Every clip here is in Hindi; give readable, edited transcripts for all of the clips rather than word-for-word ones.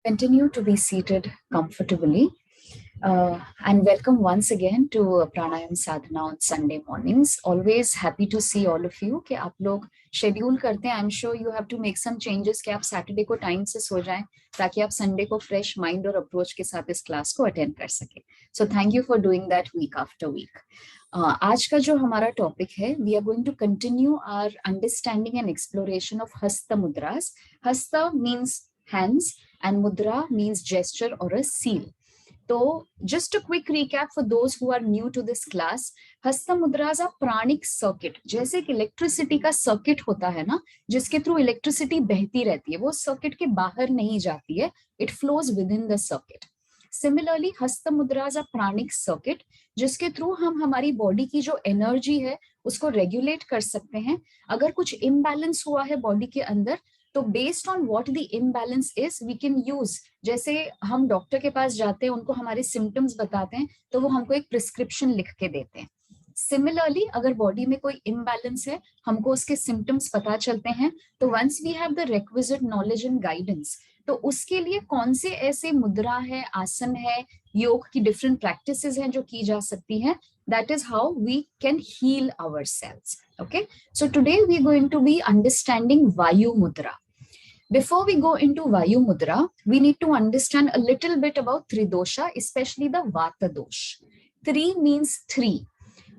Continue to be seated comfortably. And welcome once again to Pranayam Sadhana on Sunday mornings. Always happy to see all of you कि आप लोग शेड्यूल करते हैं. I'm sure you have to make some changes कि आप सैटरडे को टाइम से सो जाएं ताकि आप संडे को फ्रेश माइंड और अप्रोच के साथ इस क्लास को अटेंड कर सके. So thank you for doing that week after week. आज का जो हमारा टॉपिक है, we are going to continue our understanding and exploration of Hasta Mudras. Hasta means hands and mudra means gesture or a seal. So just a quick recap for those who are new to this class. हस्त मुद्राज आर प्राणिक सर्किट. जैसे कि इलेक्ट्रिसिटी का सर्किट होता है ना, जिसके थ्रू इलेक्ट्रिसिटी बहती रहती है, वो सर्किट के बाहर नहीं जाती है, it flows with in the circuit. Similarly हस्त मुद्राज आर प्राणिक सर्किट, जिसके थ्रू हम हमारी बॉडी की जो एनर्जी है उसको रेगुलेट कर सकते हैं. अगर कुछ इम्बैलेंस हुआ है बॉडी के अंदर, तो based on what the imbalance is we can use. जैसे हम डॉक्टर के पास जाते हैं, उनको हमारे सिम्टम्स बताते हैं, तो वो हमको एक प्रिस्क्रिप्शन लिख के देते हैं. सिमिलरली अगर बॉडी में कोई इम्बैलेंस है, हमको उसके सिम्टम्स पता चलते हैं, तो once we have the requisite knowledge and guidance, तो उसके लिए कौन से ऐसे मुद्रा है, आसन है, योग की डिफरेंट प्रैक्टिसेस हैं जो की जा सकती हैं. That is how we can heal ourselves. Okay, so today we are going to be understanding Vayu Mudra. Before we go into Vayu Mudra, we need to understand a little bit about Tridosha, especially the Vata dosh. Tri means three.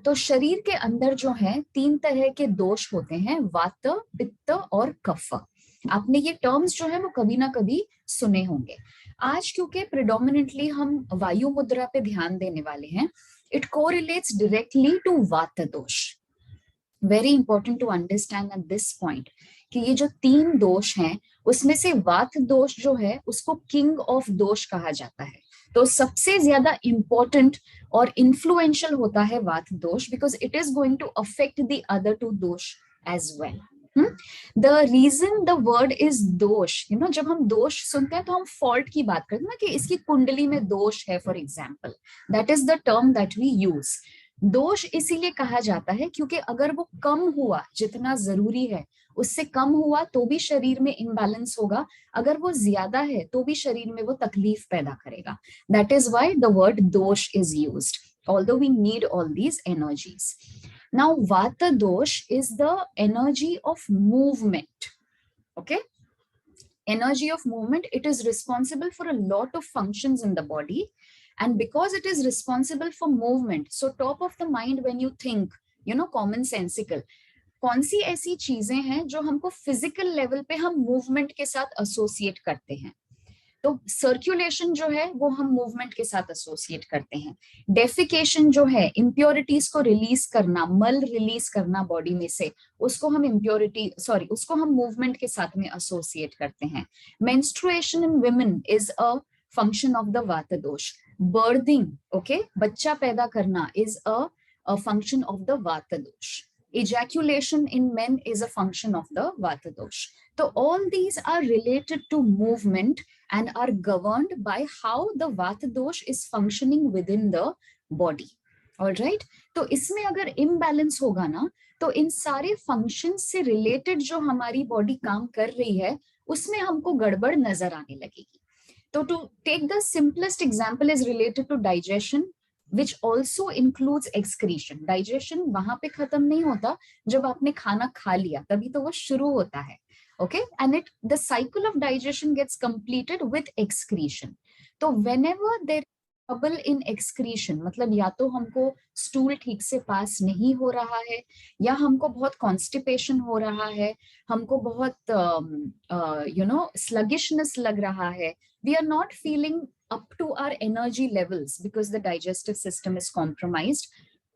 तो शरीर के अंदर जो है तीन तरह के दोष होते हैं, वात, पित्त और कफ. आपने ये टर्म्स जो है वो कभी ना कभी सुने होंगे. आज क्योंकि प्रिडोमिनेंटली हम वायु मुद्रा पे ध्यान देने वाले हैं, it correlates directly to Vata dosh. Very important to understand at this point कि ये जो तीन दोष हैं, उसमें से वात दोष जो है उसको किंग ऑफ दोष कहा जाता है. तो सबसे ज्यादा इंपॉर्टेंट और इन्फ्लुएंशियल होता है वात दोष, because it is going to affect the other two dosha as well. The reason the word is dosha, जब हम दोष सुनते हैं तो हम फॉल्ट की बात करते हैं ना, कि इसकी कुंडली में दोष है, for example. That is the term that we use. दोष इसीलिए कहा जाता है क्योंकि अगर वो कम हुआ, जितना जरूरी है उससे कम हुआ, तो भी शरीर में इम्बैलेंस होगा. अगर वो ज्यादा है तो भी शरीर में वो तकलीफ पैदा करेगा. That is why the word dosha is used, although we need all these energies. Now vata dosh is the energy of movement. Okay, energy of movement. It is responsible for a lot of functions in the body, and because it is responsible for movement, so top of the mind when you think, common sensical, कौन सी ऐसी चीजें हैं जो हमको फिजिकल लेवल पे हम मूवमेंट के साथ एसोसिएट करते हैं. तो सर्कुलेशन जो है वो हम मूवमेंट के साथ एसोसिएट करते हैं. डेफिकेशन जो है, इम्प्योरिटीज को रिलीज करना, मल रिलीज करना बॉडी में से, उसको हम उसको हम मूवमेंट के साथ में एसोसिएट करते हैं. Menstruation in women is a function of the वाता दोष. बर्थिंग, ओके, बच्चा पैदा करना is a function of the वाता दोष. Ejaculation in men is a function of the Vata dosh. So all these are related to movement and are governed by how the Vata dosh is functioning within the body. All right? तो इसमें अगर imbalance होगा ना, तो इन सारे functions से related जो हमारी body काम कर रही है, उसमें हमको गड़बड़ नजर आने लगेगी. तो to take the simplest example is related to digestion, which also includes excretion. Digestion वहां पे खत्म नहीं होता, जब आपने खाना खा लिया तभी तो वो शुरू होता है. Okay, and the cycle of digestion gets completed with excretion. तो whenever there is trouble in excretion, मतलब या तो हमको स्टूल ठीक से पास नहीं हो रहा है, या हमको बहुत कॉन्स्टिपेशन हो रहा है, हमको बहुत sluggishness लग रहा है, we are not feeling up to our energy levels because the digestive system is compromised.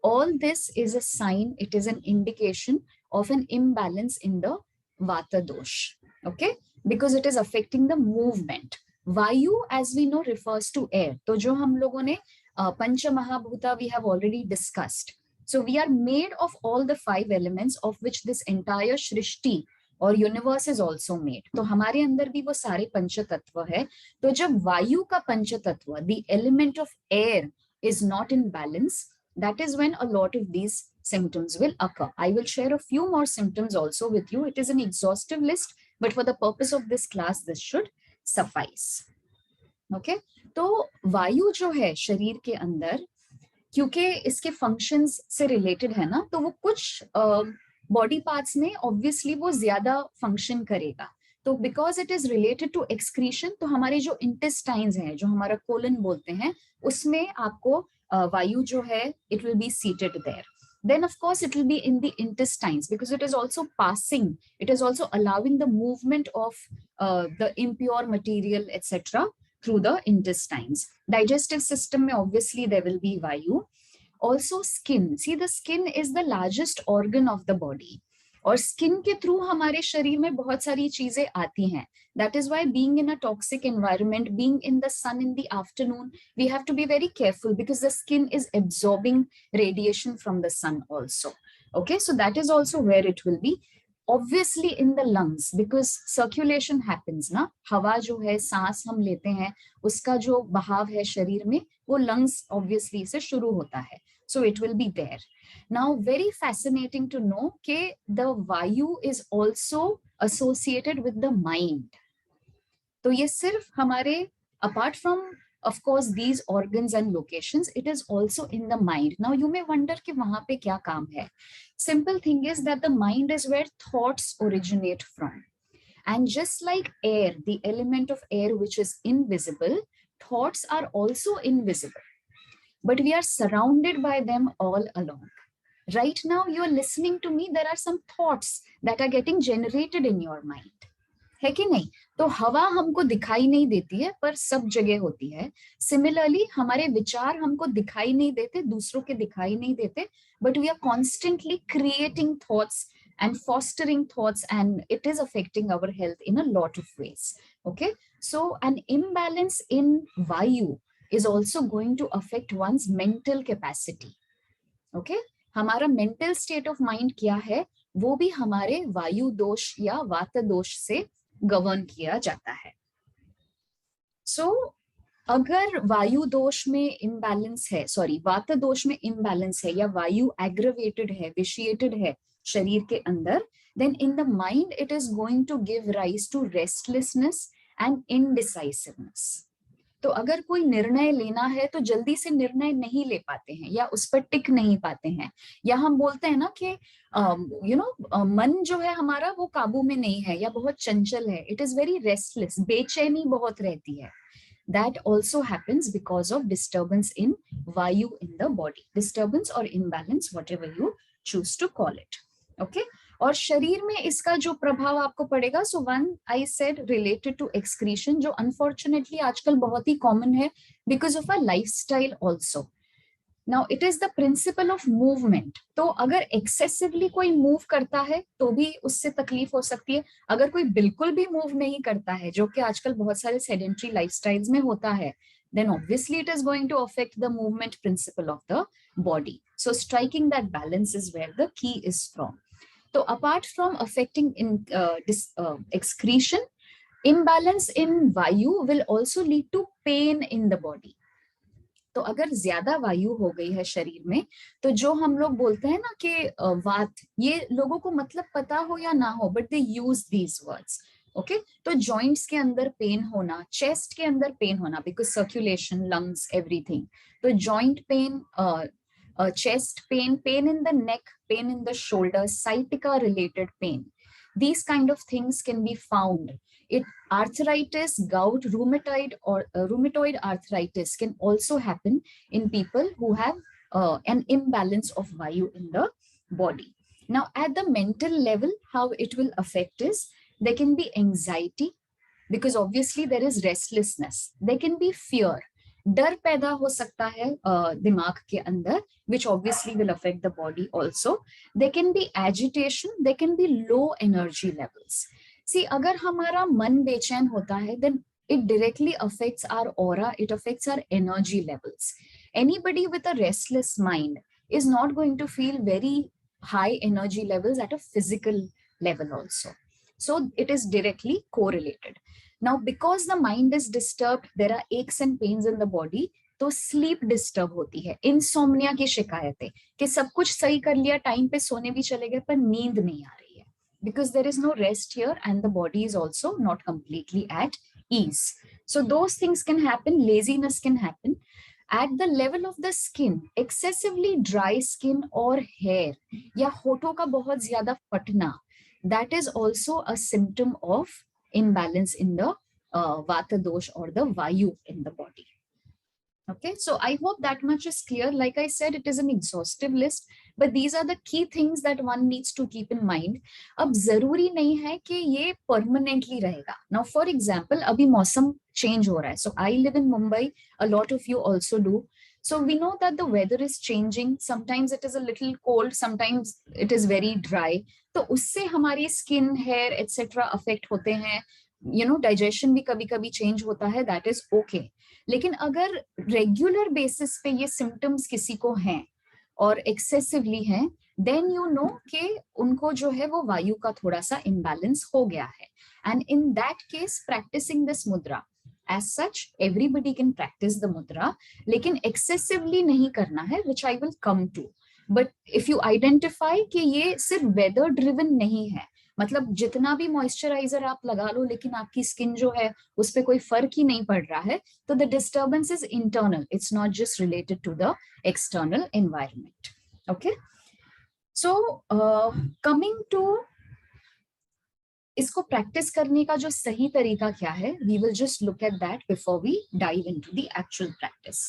All this is a sign, it is an indication of an imbalance in the Vata dosh. Okay, because it is affecting the movement. Vayu, as we know, refers to air. तो जो हम लोगों ने Pancha Mahabhuta we have already discussed. So we are made of all the 5 elements of which this entire Shrishti और यूनिवर्स इज ऑल्सो मेड. तो हमारे अंदर भी वो सारे पंच तत्व है. तो जब वायु का पंच तत्व, the element of air, is not in balance, that is when a lot of these symptoms will occur. I will share a few more symptoms also with you. It is an exhaustive list, but for the purpose of this class, this should suffice. Okay तो वायु जो है शरीर के अंदर, क्योंकि इसके फंक्शंस से रिलेटेड है ना, तो वो कुछ बॉडी पार्ट्स में ऑब्वियसली वो ज्यादा फंक्शन करेगा। तो because it is related to excretion, तो हमारे जो इंटेस्टाइन्स हैं, जो हमारा कोलन बोलते हैं, उसमें आपको वायु जो है it will be seated there. Then of course it will be in the intestines because it is also passing, it is also allowing the movement of the impure material etc through the intestines. Digestive system mein obviously there will be vayu. Also skin, see the skin is the largest organ of the body, और स्किन के थ्रू हमारे शरीर में बहुत सारी चीजें आती हैं. That is why being in a toxic environment, being in the sun in the afternoon, we have to be very careful because the skin is absorbing radiation from the sun also. Okay, so that is also where it will be. Obviously in the lungs because circulation happens ना, हवा जो है सांस हम लेते हैं उसका जो बहाव है शरीर में वो lungs obviously से शुरू होता है. So it will be there. Now very fascinating to know कि the vayu is also associated with the mind. तो ये सिर्फ हमारे apart from of course these organs and locations, it is also in the mind. Now you may wonder कि वहां पे क्या काम है. Simple thing is that the mind is where thoughts originate from. And just like air, the element of air which is invisible, thoughts are also invisible. But we are surrounded by them all along. Right now you are listening to me, there are some thoughts that are getting generated in your mind. है कि नहीं? तो हवा हमको दिखाई नहीं देती है पर सब जगह होती है. सिमिलरली हमारे विचार हमको दिखाई नहीं देते, दूसरों के दिखाई नहीं देते, but we are constantly creating thoughts and fostering thoughts and it is affecting our health in a lot of ways. Okay, so an imbalance in vayu is also going to affect one's mental capacity. Okay, हमारा मेंटल स्टेट ऑफ माइंड क्या है वो भी हमारे वायु दोष या वात दोष से गवर्न किया जाता है. सो अगर वायु दोष में इम्बैलेंस है, सॉरी वात दोष में इम्बैलेंस है या वायु एग्रेवेटेड है, विशिएटेड है शरीर के अंदर, then in the mind it is going to give rise to restlessness and indecisiveness. तो अगर कोई निर्णय लेना है तो जल्दी से निर्णय नहीं ले पाते हैं या उस पर टिक नहीं पाते हैं, या हम बोलते हैं ना कि मन जो है हमारा वो काबू में नहीं है या बहुत चंचल है, इट इज वेरी रेस्टलेस, बेचैनी बहुत रहती है. That also happens because of disturbance in vayu in the body, disturbance or imbalance, whatever you choose to call it. Okay, और शरीर में इसका जो प्रभाव आपको पड़ेगा, so one I said related to excretion, जो अनफॉर्चुनेटली आजकल बहुत ही कॉमन है because of a lifestyle also. Now it is the principle of movement. तो अगर एक्सेसिवली कोई मूव करता है तो भी उससे तकलीफ हो सकती है. अगर कोई बिल्कुल भी मूव नहीं करता है, जो कि आजकल बहुत सारे सेडेंटरी लाइफस्टाइल्स में होता है, then obviously it is going to affect the movement principle of the body. So striking that balance is where the key is from. So apart from affecting in excretion, imbalance in vayu will also lead to pain in the body. तो अगर ज्यादा वायु हो गई है शरीर में, तो जो हम लोग बोलते हैं ना कि वात, ये लोगों को मतलब पता हो या ना हो, but they use these words. Okay, तो जॉइंट्स के अंदर पेन होना, चेस्ट के अंदर पेन होना बिकॉज सर्कुलेशन, लंग्स, एवरीथिंग. तो joint pain, chest pain, pain in the neck, pain in the shoulder, sciatica related pain. These kind of things can be found. Arthritis, gout, rheumatoid arthritis can also happen in people who have an imbalance of vayu in the body. Now at the mental level, how it will affect is there can be anxiety because obviously there is restlessness. There can be fear. डर पैदा हो सकता है दिमाग के अंदर, which obviously will affect the body also. There can be agitation, there can be low energy levels. See, अगर हमारा मन बेचैन होता है, then it directly affects our aura, it affects our energy levels. Anybody with a restless mind is not going to feel very high energy levels at a physical level also. So it is directly correlated. Now because the mind is disturbed, there are aches and pains in the body. तो स्लीप डिस्टर्ब होती है, इंसोम्निया की शिकायतें कि सब कुछ सही कर लिया, टाइम पे सोने भी चले गए पर नींद नहीं आ रही है, because there is no rest here and the body is also not completely at ease. So those things can happen, laziness can happen. At the level of the skin, excessively dry skin or hair या होठों का बहुत ज्यादा फटना, that is also a symptom of imbalance in the vata dosh or the vayu in the body. Okay, so I hope that much is clear. Like I said, it is an exhaustive list, but these are the key things that one needs to keep in mind. अब जरूरी नहीं है कि ये permanently रहेगा. Now, for example, अभी मौसम change हो रहा है. So I live in Mumbai. A lot of you also do. So we know that the weather is changing. Sometimes it is a little cold. Sometimes it is very dry. तो उससे हमारी skin, hair, etc. affect होते हैं. You know, digestion भी कभी-कभी change होता है. That is okay. लेकिन अगर रेगुलर बेसिस पे ये सिम्टम्स किसी को हैं और एक्सेसिवली हैं, देन यू नो कि उनको जो है वो वायु का थोड़ा सा इम्बैलेंस हो गया है. And in that case practising this mudra, as such everybody can practise the mudra, लेकिन एक्सेसिवली नहीं करना है, which I will come to. But if you identify कि ये सिर्फ वेदर ड्रिवन नहीं है, मतलब जितना भी मॉइस्चराइजर आप लगा लो लेकिन आपकी स्किन जो है उस पर कोई फर्क ही नहीं पड़ रहा है, तो the disturbance is internal, it's not just related to the external environment. Okay, so coming to इसको प्रैक्टिस करने का जो सही तरीका क्या है, we will just look at that before we dive into the actual practice.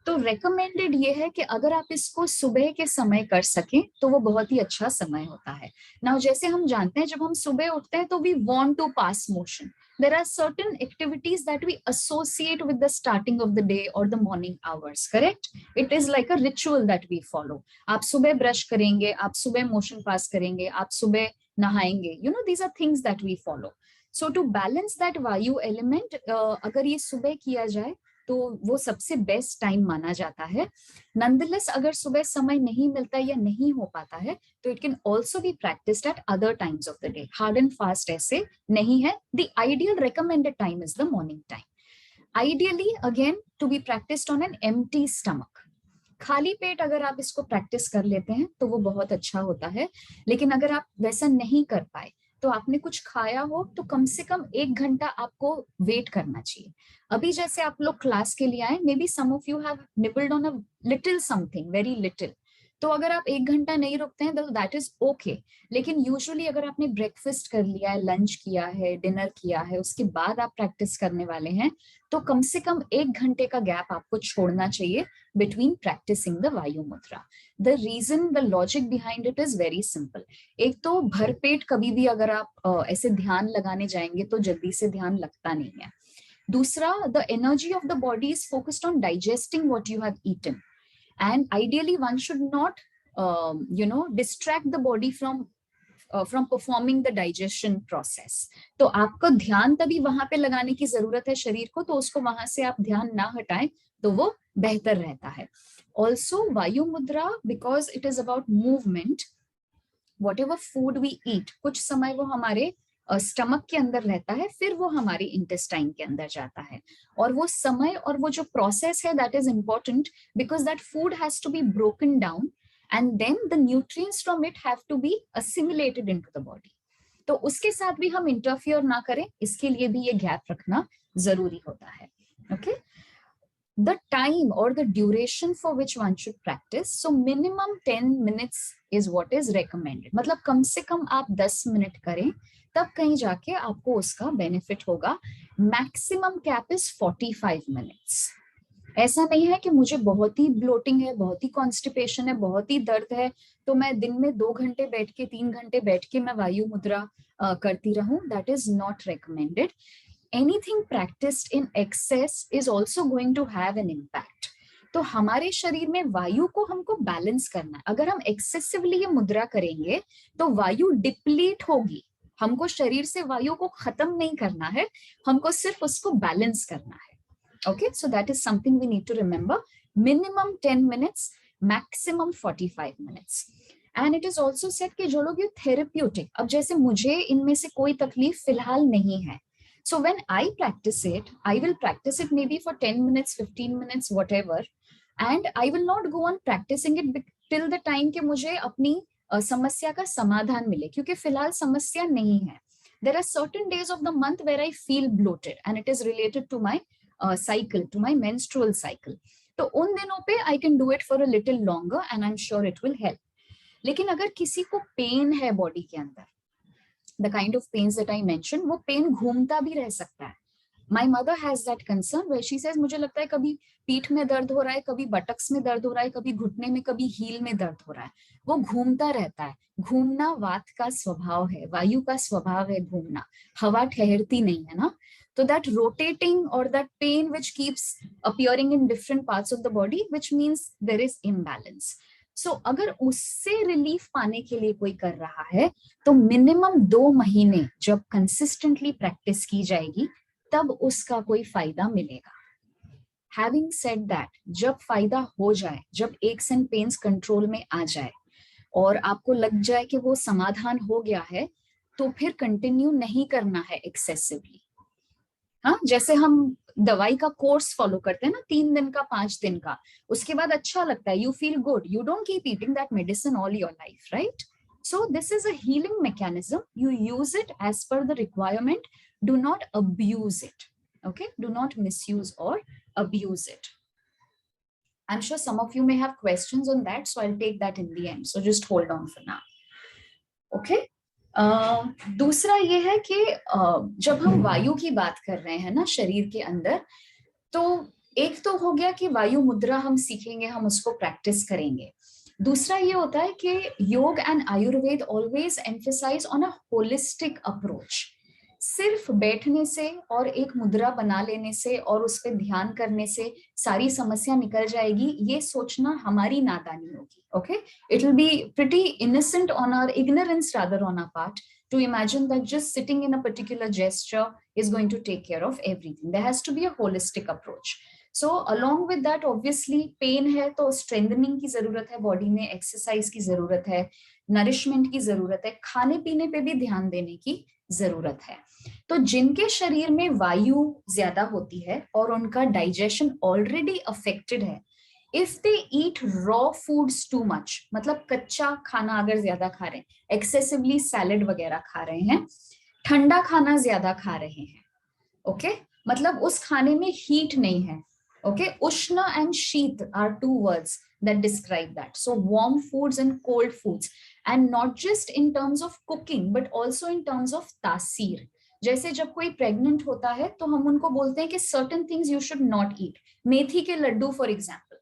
तो रेकमेंडेड ये है कि अगर आप इसको सुबह के समय कर सकें तो वो बहुत ही अच्छा समय होता है. नाउ जैसे हम जानते हैं जब हम सुबह उठते हैं तो we want to pass motion. There are certain activities that we associate with the starting of the day or the morning hours, correct? It is like a ritual that we follow. आप सुबह ब्रश करेंगे, आप सुबह मोशन पास करेंगे, आप सुबह नहाएंगे. You know, these are things that we follow. So to balance that vayu element, अगर ये सुबह किया जाए तो वो सबसे बेस्ट टाइम माना जाता है. नंदलेस अगर सुबह समय नहीं मिलता या नहीं हो पाता है तो it can also be practised at other times of the day. Hard and fast ऐसे नहीं है. The ideal recommended time is the morning time. Ideally again to be practised on an empty stomach. खाली पेट अगर आप इसको प्रैक्टिस कर लेते हैं तो वो बहुत अच्छा होता है. लेकिन अगर आप वैसा नहीं कर पाए तो आपने कुछ खाया हो तो कम से कम 1 घंटा आपको वेट करना चाहिए. अभी जैसे आप लोग क्लास के लिए आए, may be some of you have nibbled on a little something, very little, तो अगर आप 1 घंटा नहीं रुकते हैं तो दैट इज ओके. लेकिन यूजुअली अगर आपने ब्रेकफास्ट कर लिया है, लंच किया है, डिनर किया है, उसके बाद आप प्रैक्टिस करने वाले हैं तो कम से कम 1 घंटे का गैप आपको छोड़ना चाहिए between practicing the vayu mudra. The reason, the logic behind it is very simple. एक तो भरपेट कभी भी अगर आप ऐसे ध्यान लगाने जाएंगे तो जल्दी से ध्यान लगता नहीं है. दूसरा, the energy of the body is focused on digesting what you have eaten, and ideally one should not distract the body from performing the digestion process. तो आपको ध्यान तभी वहां पे लगाने की जरूरत है शरीर को, तो उसको वहां से आप ध्यान ना हटाएं तो वो बेहतर रहता है. Also vayu mudra, because it is about movement, whatever food we eat, कुछ समय वो हमारे स्टमक के अंदर रहता है, फिर वो हमारी इंटेस्टाइन के अंदर जाता है. और वो समय और वो जो प्रोसेस है that is important, because that food has to be broken down and then the nutrients from it have to be assimilated into the body. तो उसके साथ भी हम इंटरफियर ना करें, इसके लिए भी ये गैप रखना जरूरी होता है. Okay? The time or the duration for which one should practice, so minimum 10 minutes is what is recommended. मतलब कम से कम आप 10 मिनट करें तब कहीं जाके आपको उसका बेनिफिट होगा. Maximum cap is 45 minutes. ऐसा नहीं है कि मुझे बहुत ही ब्लोटिंग है, बहुत ही कॉन्स्टिपेशन है, बहुत ही दर्द है तो मैं दिन में 2 घंटे बैठ के 3 घंटे बैठ के मैं वायु मुद्रा करती रहूं. That is not recommended. Anything practised in excess is also going to have an impact. तो हमारे शरीर में वायु को हमको बैलेंस करना है. अगर हम एक्सेसिवली ये मुद्रा करेंगे तो वायु डिप्लीट होगी. हमको शरीर से वायु को खत्म नहीं करना है, हमको सिर्फ उसको बैलेंस करना है. Okay, so that is something we need to remember. Minimum 10 minutes, maximum 45 minutes. And it is also said कि जो लोग ये therapeutic, अब जैसे मुझे इनमें से कोई तकलीफ फिलहाल नहीं है, so when I practice it, I will practice it maybe for 10 minutes, 15 minutes, whatever, and I will not go on practicing it till the time कि मुझे अपनी समस्या का समाधान मिले, क्योंकि फिलहाल समस्या नहीं है. There are certain days of the month where I feel bloated and it is related to my cycle, to my menstrual cycle. तो उन दिनों पे I can do it for a little longer and I'm sure it will help. लेकिन अगर किसी को पेन है बॉडी के अंदर, the kind of pains that I mentioned, वो पेन घूमता भी रह सकता है. My mother has that concern where she says मुझे लगता है कभी पीठ में दर्द हो रहा है, कभी बटक्स में दर्द हो रहा है, कभी घुटने में, कभी हील में दर्द हो रहा है. वो घूमता रहता है. घूमना वात का स्वभाव है, वायु का स्वभाव है घूमना. हवा ठहरती नहीं है ना. So that rotating or that pain which keeps appearing in different parts of the body, which means there is imbalance. So अगर उससे रिलीफ पाने के लिए कोई कर रहा है तो मिनिमम 2 महीने जब कंसिस्टेंटली प्रैक्टिस की जाएगी तब उसका कोई फायदा मिलेगा. Having said that, जब फायदा हो जाए, जब एक्स एंड पेन्स कंट्रोल में आ जाए और आपको लग जाए कि वो समाधान हो गया है, तो फिर कंटिन्यू नहीं करना है एक्सेसिवली. हाँ, जैसे हम दवाई का कोर्स फॉलो करते हैं ना, 3 दिन का, 5 दिन का, उसके बाद अच्छा लगता है, you feel good, you don't keep eating that medicine all your life, right? So this is a healing mechanism. You use it as per the requirement. Do not abuse it. Okay? Do not misuse or abuse it. I'm sure some of you may have questions on that, so I'll take that in the end. So just hold on for now. Okay? दूसरा ये है कि जब हम वायु की बात कर रहे हैं ना शरीर के अंदर, तो एक तो हो गया कि वायु मुद्रा हम सीखेंगे, हम उसको प्रैक्टिस करेंगे. दूसरा ये होता है कि yoga and Ayurveda always emphasise on a holistic approach. सिर्फ बैठने से और एक मुद्रा बना लेने से और उस पर ध्यान करने से सारी समस्या निकल जाएगी, ये सोचना हमारी नादानी होगी. Okay, it will be pretty innocent on our ignorance rather on our part to imagine that just sitting in a particular gesture is going to take care of everything. There has to be a holistic approach. So along with that, obviously pain है तो strengthening की जरूरत है बॉडी में, एक्सरसाइज की जरूरत है, नरिशमेंट की जरूरत है, खाने पीने पे भी ध्यान देने की जरूरत है. तो जिनके शरीर में वायु ज्यादा होती है और उनका डाइजेशन ऑलरेडी अफेक्टेड है, if they eat raw foods too much, मतलब कच्चा खाना अगर ज्यादा खा रहे हैं, एक्सेसिवली सैलेड वगैरह खा रहे हैं, ठंडा खाना ज्यादा खा रहे हैं, ओके, मतलब उस खाने में हीट नहीं है. ओके, उष्ण एंड शीत are 2 words that describe that. So warm foods and cold foods, and not just in terms of cooking but also in terms of तासीर. जैसे जब कोई प्रेग्नेंट होता है तो हम उनको बोलते हैं कि certain things you should not eat. मेथी के लड्डू for example.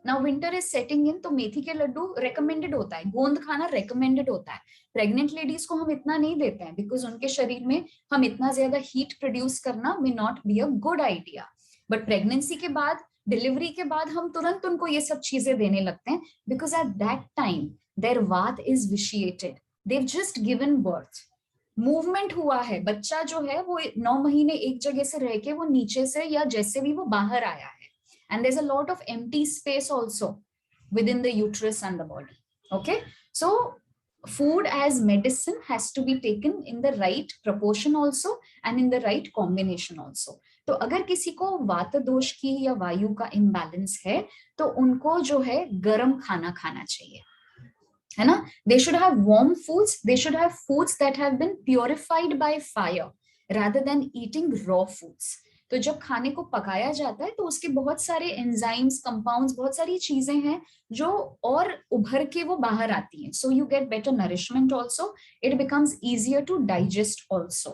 Now winter is setting in, तो मेथी के लड्डू recommended होता है, गोंद खाना recommended होता है. प्रेग्नेंट लेडीज को हम इतना नहीं देते हैं बिकॉज उनके शरीर में हम इतना ज्यादा हीट प्रोड्यूस करना may not be a good idea. But pregnancy के बाद, डिलीवरी के बाद हम तुरंत उनको ये सब चीजें देने लगते हैं because at that time there vata is vitiated, they've just given birth. Movement हुआ है, बच्चा जो है वो 9 महीने एक जगह से रह के वो नीचे से या जैसे भी वो बाहर आया है. And there's a lot of empty space also within the uterus and the body. Okay, so food as medicine has to be taken in the right proportion also and in the right combination also. तो अगर किसी को वात दोष की या वायु का imbalance है तो उनको जो है गर्म खाना खाना चाहिए, है ना. They should have warm foods. They should have foods that have been purified by fire rather than eating raw foods. तो जब खाने को पकाया जाता है तो उसके बहुत सारे एंजाइम्स, कंपाउंड्स, बहुत सारी चीजें हैं जो और उभर के वो बाहर आती हैं. So you get better nourishment also, it becomes easier to digest also.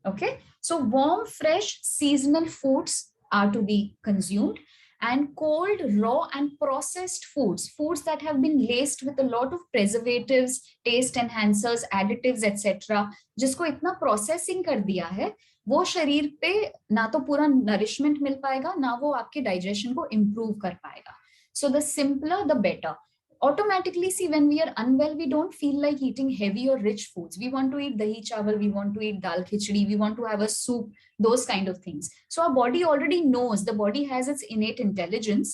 Okay, so warm, fresh, seasonal foods are to be consumed, and cold, raw and processed foods, foods that have been laced with a lot of preservatives, taste enhancers, additives etc, जिसको इतना प्रोसेसिंग कर दिया है, वो शरीर पे ना तो पूरा नरिशमेंट मिल पाएगा, ना वो आपके डाइजेशन को इम्प्रूव कर पाएगा. So the simpler the better. Automatically, see, when we are unwell, we don't feel like eating heavy or rich foods. We want to eat dahi chawal, we want to eat dal khichdi, we want to have a soup, those kind of things. So our body already knows, the body has its innate intelligence.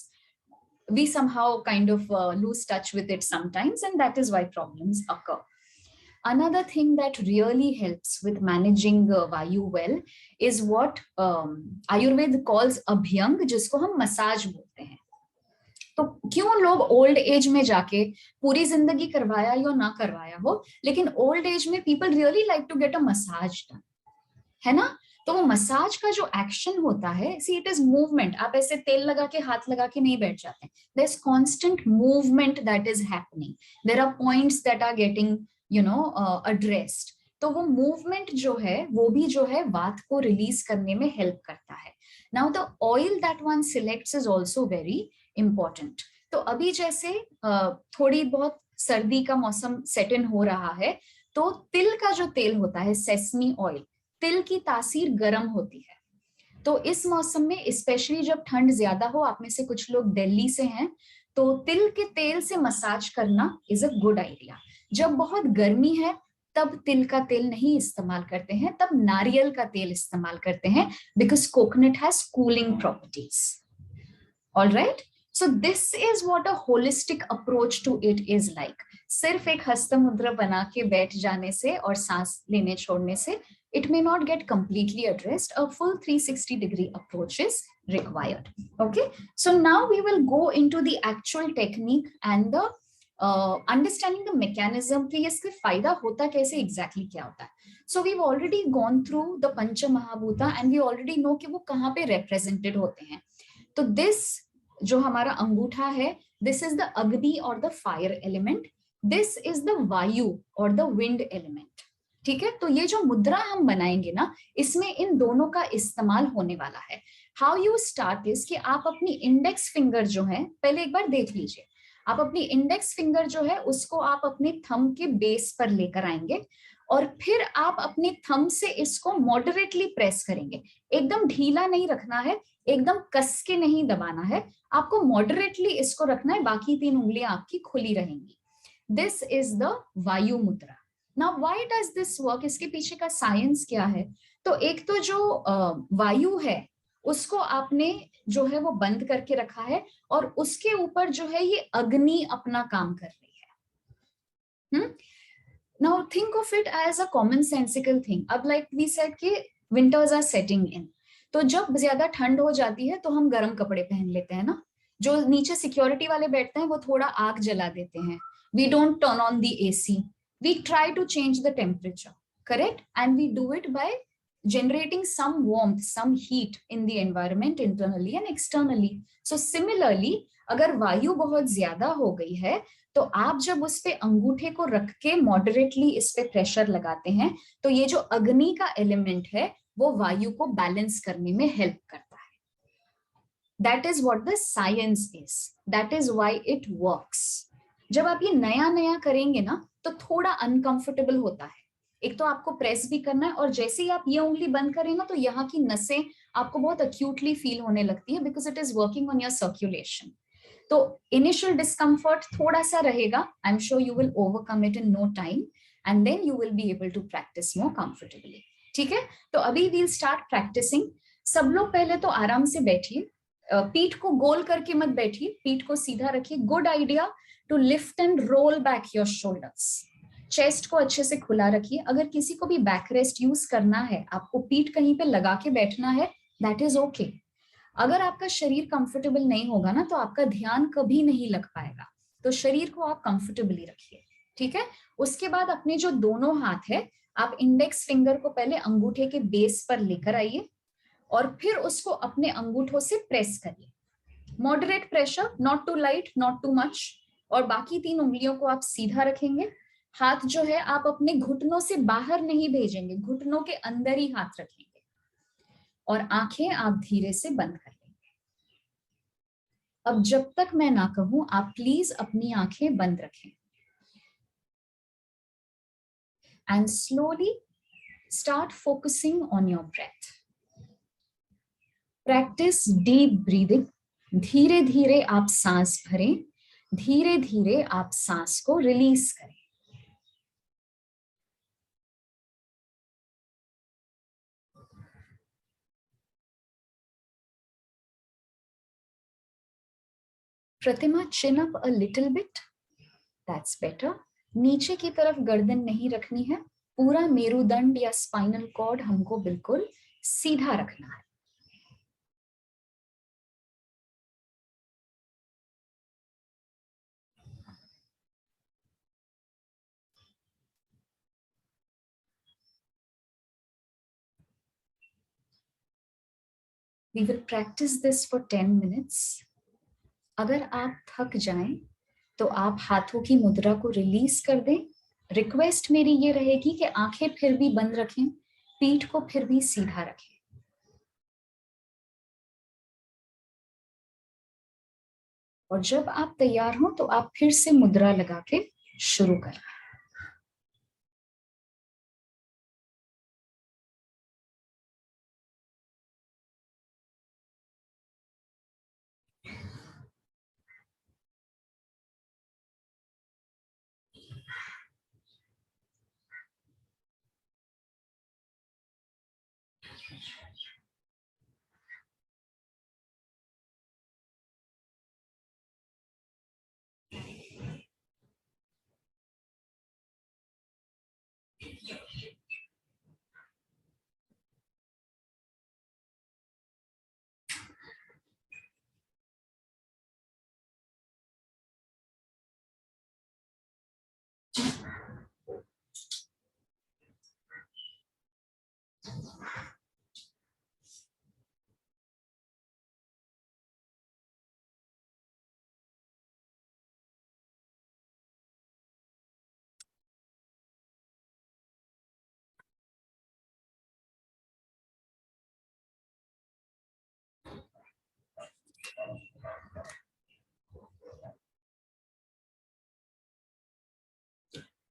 We somehow kind of lose touch with it sometimes, and that is why problems occur. Another thing that really helps with managing Vayu well is what Ayurveda calls abhyang, जिसको हम massage बोलते हैं. तो क्यों लोग ओल्ड एज में जाके, पूरी जिंदगी करवाया या ना करवाया हो, लेकिन ओल्ड एज में people really like to get a massage done, है ना। तो वो मसाज का जो एक्शन होता है, सी इट इज मूवमेंट, आप ऐसे तेल लगा के हाथ लगा के नहीं बैठ जाते, there is constant movement that is happening, there are points that are getting addressed. तो वो मूवमेंट जो है वो भी जो है वात को रिलीज करने में हेल्प करता है। Now the oil that one selects is also very important. तो अभी जैसे थोड़ी बहुत सर्दी का मौसम सेट इन हो रहा है, तो तिल का जो तेल होता है, सेसमी ऑयल, तिल की तासीर गर्म होती है। तो इस मौसम में स्पेशली जब ठंड ज्यादा हो, आप में से कुछ लोग दिल्ली से हैं, तो तिल के तेल से मसाज करना इज अ गुड आइडिया। जब बहुत गर्मी है तब तिल का तेल नहीं इस्तेमाल करते हैं, तब नारियल का तेल इस्तेमाल करते हैं, because coconut has cooling properties. All right, so this is what a holistic approach to it is like. सिर्फ एक हस्त मुद्रा बना के बैठ जाने से और सांस लेने छोड़ने से it may not get completely addressed. A full 360-degree approach is required. Okay, so now we will go into the actual technique and the understanding the mechanism कि इसके फायदा होता कैसे, exactly क्या होता है. So we've already gone through the Pancha Mahabhuta and we already know कि वो कहाँ पे represented होते हैं. तो this जो हमारा अंगूठा है, this is the Agni or the fire element. This is the Vayu or the wind element. ठीक है, तो ये जो मुद्रा हम बनाएंगे ना, इसमें इन दोनों का इस्तेमाल होने वाला है। हाउ यू स्टार्ट इज कि आप अपनी इंडेक्स फिंगर जो है, पहले एक बार देख लीजिए, आप अपनी इंडेक्स फिंगर जो है उसको आप अपने थंब के बेस पर लेकर आएंगे और फिर आप अपने थंब से इसको मॉडरेटली प्रेस करेंगे। एकदम ढीला नहीं रखना है, एकदम कस के नहीं दबाना है, आपको मॉडरेटली इसको रखना है, बाकी 3 उंगलियां आपकी खुली रहेंगी। दिस इज द वायु मुद्रा। Now why does this work, इसके पीछे का साइंस क्या है। तो एक तो जो वायु है उसको आपने जो है वो बंद करके रखा है और उसके ऊपर जो है ये अग्नि अपना काम कर रही है। Now think of it as a common sensical thing. अब लाइक वी सेड कि विंटर्स आर सेटिंग इन, तो जब ज्यादा ठंड हो जाती है तो हम गर्म कपड़े पहन लेते हैं ना। जो नीचे सिक्योरिटी वाले बैठते हैं वो थोड़ा आग जला देते हैं, we don't turn on the AC, we try to change the temperature, correct, and we do it by generating some warmth, some heat in the environment internally and externally. So similarly, अगर वायु बहुत ज्यादा हो गई है तो आप जब उस पे अंगूठे को रख के मॉडरेटली इस पे प्रेशर लगाते हैं, तो ये जो अग्नि का एलिमेंट है वो वायु को बैलेंस करने में हेल्प करता है। That is what the science is, that is why it works. जब आप ये नया नया करेंगे ना तो थोड़ा अनकंफर्टेबल होता है, एक तो आपको प्रेस भी करना है और जैसे ही आप ये उंगली बंद करें ना तो यहाँ की नसें आपको बहुत अक्यूटली फील होने लगती है, because it is working on your circulation. तो इनिशियल डिस्कम्फर्ट थोड़ा सा रहेगा, I am sure you will overcome it in no time and then you will be able to practise more comfortably. ठीक है, तो अभी वील स्टार्ट प्रैक्टिसिंग। सब लोग पहले तो आराम से बैठिए, पीठ को गोल करके मत बैठिए, पीठ को सीधा रखिए। Good idea to lift and roll back your shoulders. Chest को अच्छे से खुला रखिए। अगर किसी को भी बैक रेस्ट यूज करना है, आपको पीठ कहीं पे लगा के बैठना है, दैट इज ओके। अगर आपका शरीर कंफर्टेबल नहीं होगा ना तो आपका ध्यान कभी नहीं लग पाएगा, तो शरीर को आप कंफर्टेबली रखिए। ठीक है, उसके बाद अपने जो दोनों हाथ है, आप इंडेक्स फिंगर को पहले अंगूठे के बेस पर लेकर आइए और फिर उसको अपने अंगूठों से प्रेस करिए। Moderate pressure, not too light not too much. और बाकी 3 उंगलियों को आप सीधा रखेंगे। हाथ जो है आप अपने घुटनों से बाहर नहीं भेजेंगे, घुटनों के अंदर ही हाथ रखेंगे और आंखें आप धीरे से बंद कर लेंगे। अब जब तक मैं ना कहूं आप प्लीज अपनी आंखें बंद रखें and slowly start focusing on your breath. Practise deep breathing. धीरे धीरे आप सांस भरें, धीरे धीरे आप सांस को रिलीज करें। प्रतिमा, chin up a little bit, that's better। नीचे की तरफ गर्दन नहीं रखनी है, पूरा मेरुदंड या स्पाइनल कॉर्ड हमको बिल्कुल सीधा रखना है। We will practice this for 10 minutes. अगर आप थक जाएं तो आप हाथों की मुद्रा को रिलीज कर दें। रिक्वेस्ट मेरी ये रहेगी कि आंखें फिर भी बंद रखें, पीठ को फिर भी सीधा रखें। और जब आप तैयार हो तो आप फिर से मुद्रा लगा के शुरू करें।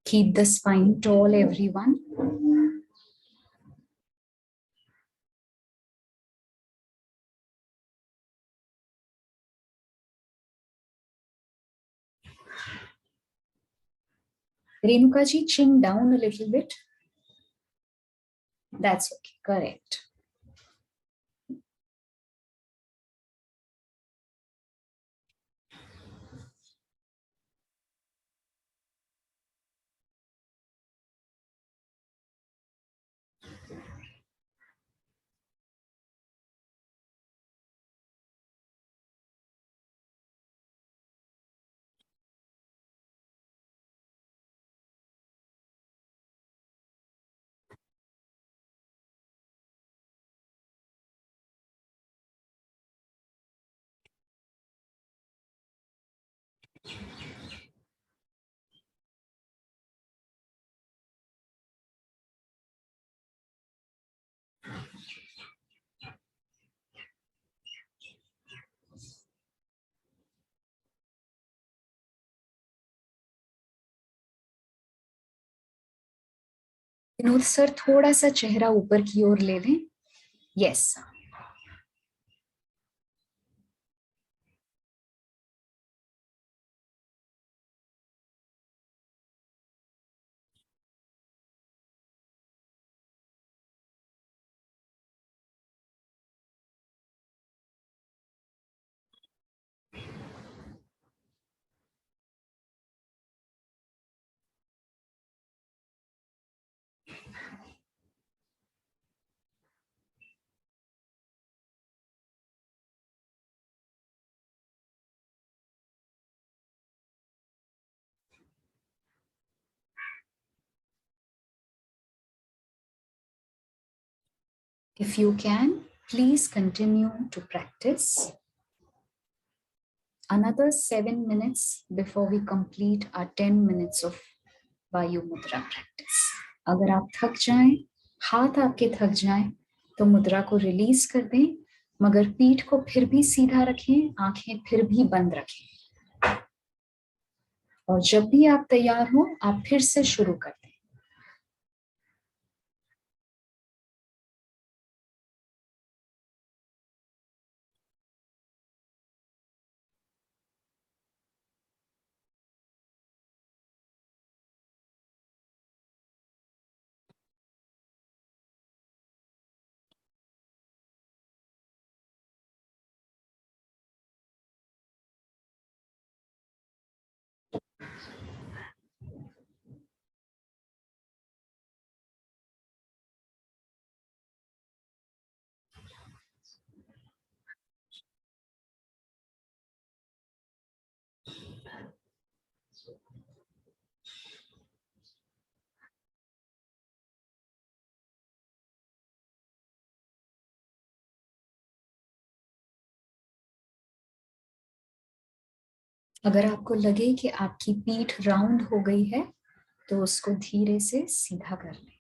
Keep the spine tall, everyone. Renuka ji, chin down a little bit. That's okay. Correct. Vinod sir, थोड़ा सा चेहरा ऊपर की ओर ले लें। Yes. If you can, please continue to practice. Another 7 minutes before we complete our 10 minutes of Vayu Mudra practice. अगर आप थक जाएं, हाथ आपके थक जाएं, तो मुद्रा को रिलीज कर दें, मगर पीठ को फिर भी सीधा रखें, आंखें फिर भी बंद रखें। और जब भी आप तैयार हो, आप फिर से शुरू कर दें। अगर आपको लगे कि आपकी पीठ राउंड हो गई है तो उसको धीरे से सीधा कर लें।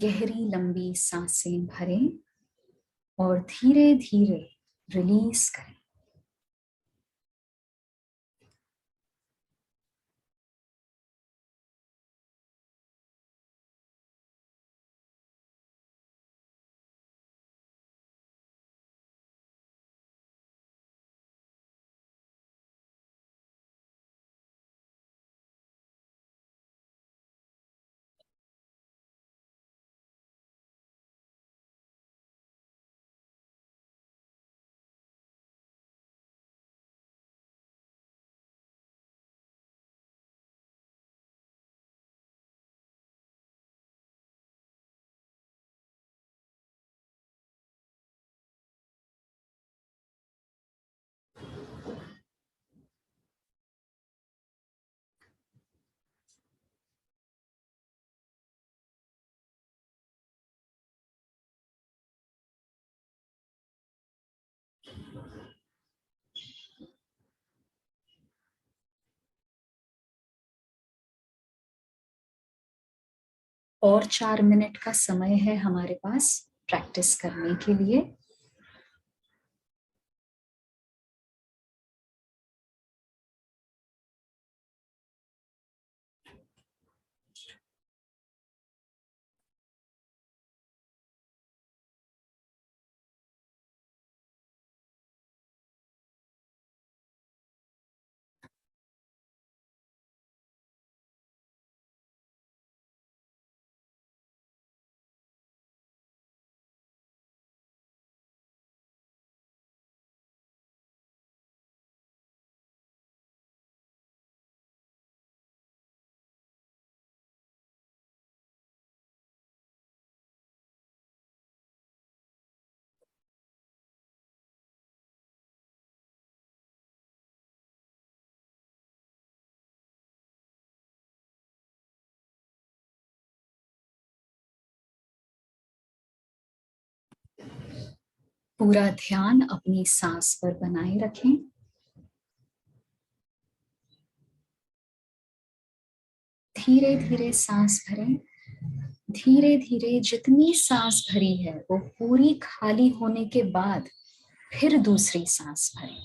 गहरी लंबी सांसें भरें और धीरे धीरे रिलीज करें। और 4 मिनट का समय है हमारे पास प्रैक्टिस करने के लिए। पूरा ध्यान अपनी सांस पर बनाए रखें। धीरे धीरे सांस भरें। धीरे धीरे जितनी सांस भरी है वो पूरी खाली होने के बाद फिर दूसरी सांस भरें।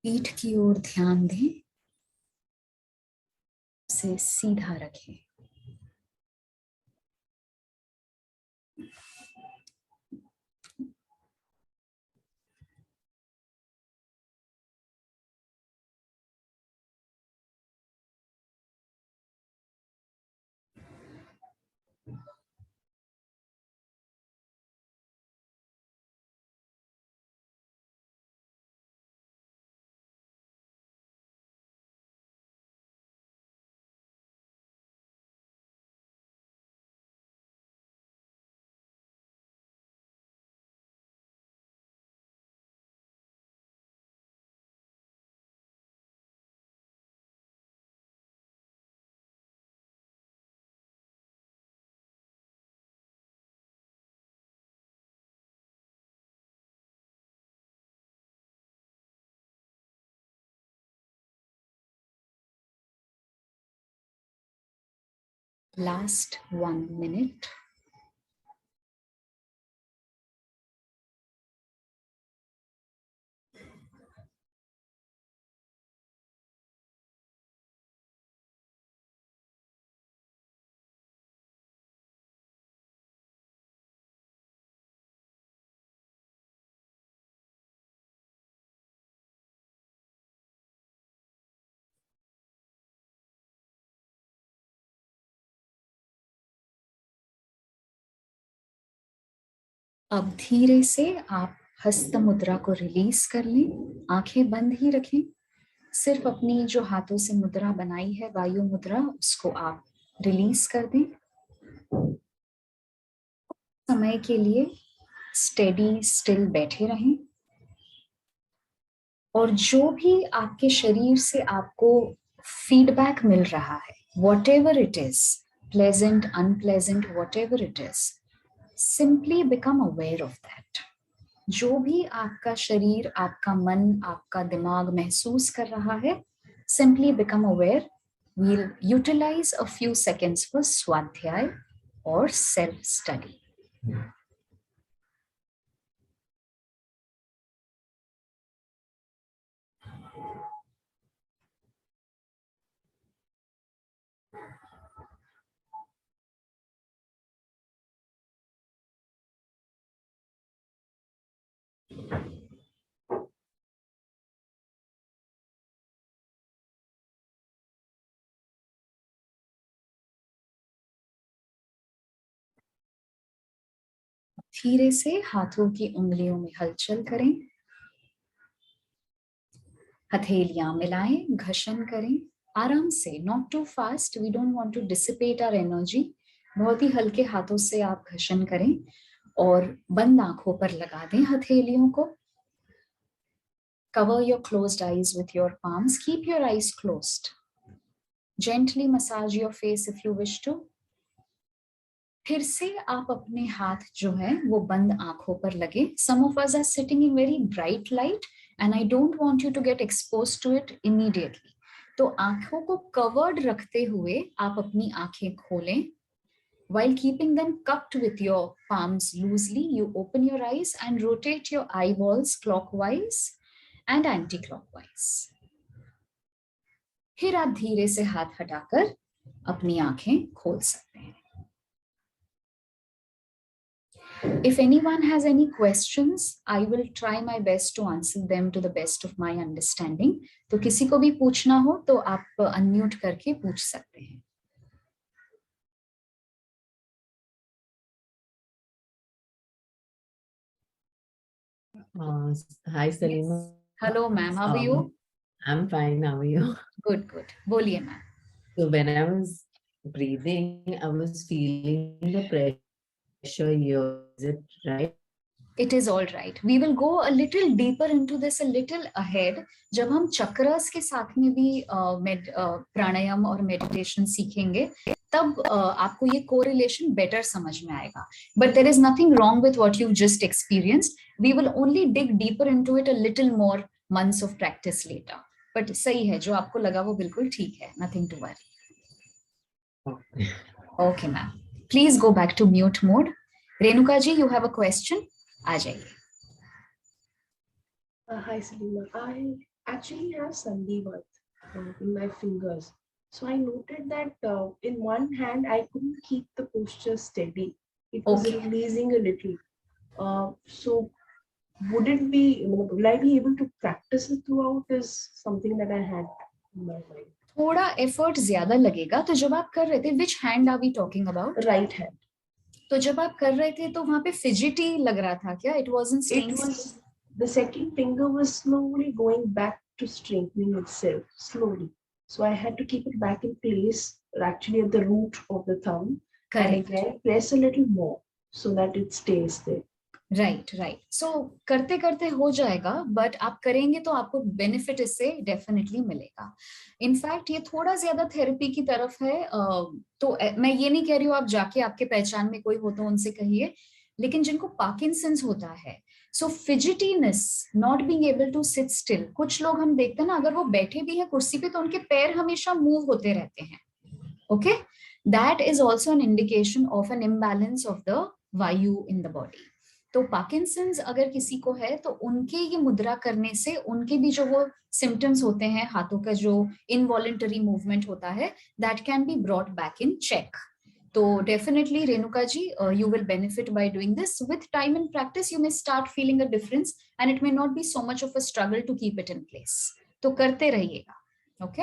पीठ की ओर ध्यान दें, उसे सीधा रखें। Last 1 minute. अब धीरे से आप हस्त मुद्रा को रिलीज कर लें, आंखें बंद ही रखें। सिर्फ अपनी जो हाथों से मुद्रा बनाई है, वायु मुद्रा, उसको आप रिलीज कर दें। समय के लिए स्टेडी स्टिल बैठे रहें और जो भी आपके शरीर से आपको फीडबैक मिल रहा है, whatever it is, pleasant, unpleasant, whatever it is, simply become aware of that. जो भी आपका शरीर, आपका मन, आपका दिमाग महसूस कर रहा है, simply become aware. We'll utilize a few seconds for swadhyay or self-study. धीरे से हाथों की उंगलियों में हलचल करें, हथेलियां मिलाएं, घर्षण करें आराम से, not too fast, we don't want to dissipate our energy. बहुत ही हल्के हाथों से आप घर्षण करें और बंद आंखों पर लगा दें हथेलियों को। Cover your closed eyes with your palms. Keep your eyes closed. Gently massage your face if you wish to. फिर से आप अपने हाथ जो है वो बंद आंखों पर लगे। Some of us are sitting in very bright light and I don't want you to get exposed to it immediately. तो आंखों को कवर्ड रखते हुए आप अपनी आंखें खोलें। While keeping them cupped with your palms loosely, you open your eyes and rotate your eyeballs clockwise and anti-clockwise. फिर आप धीरे से हाथ हटाकर अपनी आंखें खोल सकते हैं। If anyone has any questions, I will try my best to answer them to the best of my understanding. तो किसी को भी पूछना हो तो आप अनम्यूट करके पूछ सकते हैं। Hi Salima. Hello ma'am, how are you? I'm fine, how are you? Good, good. बोलिए ma'am. So when I was breathing, I was feeling the pressure here. Is it right? It is all right. We will go a little deeper into this a little ahead. जब हम चक्रस के साथ में भी प्राणायाम और मेडिटेशन सीखेंगे, तब आपको ये कोरिलेशन बेटर समझ में आएगा. But there is nothing wrong with what you just experienced. We will only dig deeper into it a little more months of practice later. But सही है, जो आपको लगा वो बिल्कुल ठीक है. Nothing to worry. Okay, ma'am. Please go back to mute mode. Renuka ji, you have a question? आ जाइए। Hi Salima, I actually have Sandhivat in my fingers. So I noted that in one hand I couldn't keep the posture steady. It was releasing a little. So would I be able to practice it throughout? Is something that I had in my mind. थोड़ा एफर्ट ज्यादा लगेगा। तो जब आप कर रहे थे, which hand are we talking about? Right hand. तो जब आप कर रहे थे तो वहां पे फिजिटी लग रहा था क्या? It wasn't staying. It was the second finger was slowly going back to strengthening itself slowly. So I had to keep it back in place, actually at the root of the thumb. Correct. And again press a little more so that it stays there. Right right. So करते करते हो जाएगा, बट आप करेंगे तो आपको बेनिफिट इससे डेफिनेटली मिलेगा। इनफैक्ट ये थोड़ा ज्यादा थेरेपी की तरफ है। तो मैं ये नहीं कह रही हूँ आप जाके आपके पहचान में कोई हो तो उनसे कहिए, लेकिन जिनको पार्किंसंस होता है, so fidgetiness, not being able to sit still, कुछ लोग हम देखते हैं ना, अगर वो बैठे भी हैं कुर्सी पे तो उनके पैर हमेशा मूव होते रहते हैं। Okay, that is also an indication of an imbalance of the vayu in the body. तो पार्किंसंस अगर किसी को है तो उनके ये मुद्रा करने से उनके भी जो वो सिम्टम्स होते हैं, हाथों का जो इनवॉलंटरी मूवमेंट होता है, that can be brought back in check. तो definitely Renuka ji, you will benefit by doing this. With time and practice you may start feeling a difference and it may not be so much of a struggle to keep it in place. तो करते रहिएगा. Okay,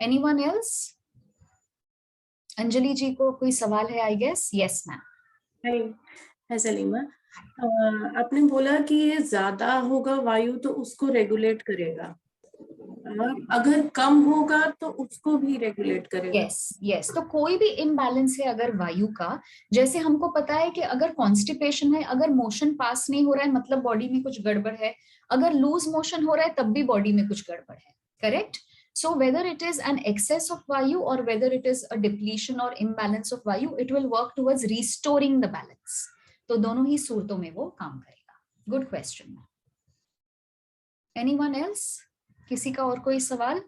anyone else? Anjali ji को कोई सवाल है? I guess yes ma'am. Hi Salima, आपने बोला कि ये ज्यादा होगा वायु तो उसको रेगुलेट करेगा, अगर कम होगा तो उसको भी रेगुलेट करेगा. यस. तो कोई भी इम्बैलेंस है अगर वायु का, जैसे हमको पता है कि अगर कॉन्स्टिपेशन है, अगर मोशन पास नहीं हो रहा है मतलब बॉडी में कुछ गड़बड़ है, अगर लूज मोशन हो रहा है तब भी बॉडी में कुछ गड़बड़ है. Correct? So whether it is an excess of vayu or whether it is a depletion or imbalance of vayu, it will work towards restoring the balance. तो दोनों ही सूरतों में वो काम करेगा. Good question. Anyone else? किसी का और कोई सवाल?